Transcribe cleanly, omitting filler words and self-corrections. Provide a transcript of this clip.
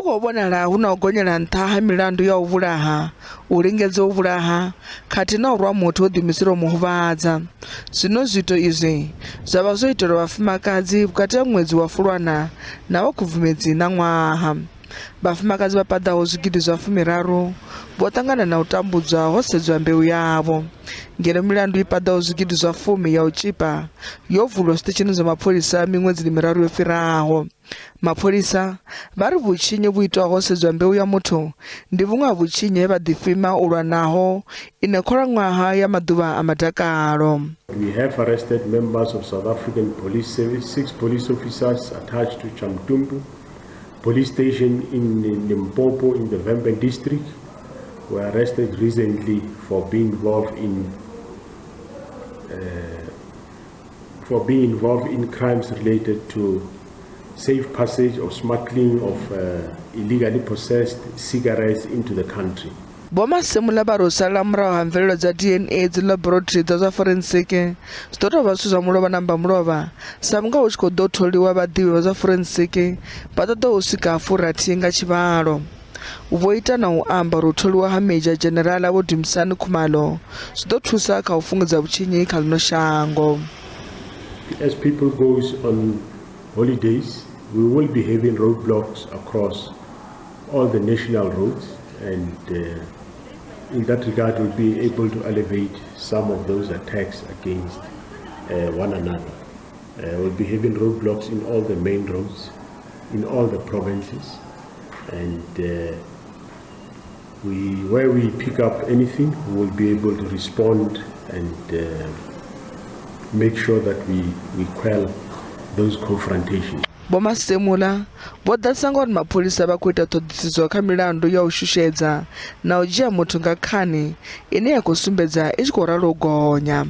khou vhonala hu na u gonyela nṱha ha milandu ya u vhulaha, u lingedza u vhulaha khathihi na u rwa muthu o ḓiimisela u muhuvhadza. Zwino zwiito izwi zwa vha zwo itelwa vhafumakadzi vhukati ha ṅwedzi wa Fulwana na wa Khubvumedzi na ṅwaha. Vhafumakadzi vha paḓaho zwigidi zwa 13 vho ṱangana na u tambudzwa ho sedzwa mbeu yavho, ngeno milandu i paḓaho zwigidi zwa 10 ya u tshipa yo vulwa zwiṱitshini zwa mapholisa miṅwedzini miraru yo fhiraho. Mapholisa vha ri vhutshinyi vhu itwaho ho sedzwa mbeu ya muthu ndi vhuṅwe ha vhutshinyi he vha ḓifhima u lwa naho ine khalanwaha ya maduvha a madakalo. We have arrested members of South African Police Service, 6 police officers attached to Chamtumbu police station in Limpopo in the Vembe district. Were arrested recently for being involved in crimes related to safe passage or smuggling of illegally possessed cigarettes into the country. Vho-Masemola vha ri sala murahu ha mvelelo dza DNA dzi laboratory dza zwa forensic zwi ḓo tou vha zwithu zwa mulovha na mbamulova sa vhunga hu tshi khou ḓo tholiwa vhaḓivhi vha zwa forensic vha ṱoḓa u swika 40 nga tshivhalo. Vho ita na u amba uri u tholiwa ha Major General Vho-Dumisani Khumalo zwi ḓo thusa kha u fhungudza vhutshinyi kha ḽino shango. As people goes on holidays, we will be having roadblocks across all the national roads, and in that regard we'll be able to elevate some of those attacks against one another. We'll be having roadblocks in all the main roads, in all the provinces, and where we pick up anything, we will be able to respond and make sure that we quell those confrontations. Vho-Masemola vho ḓadzisa nga uri mapholisa vha khou ita ṱhoḓisiso kha milandu ya u shushedza na u dzhia muthu nga khani ine ya khou sumbedza i tshi khou ralo u gonya.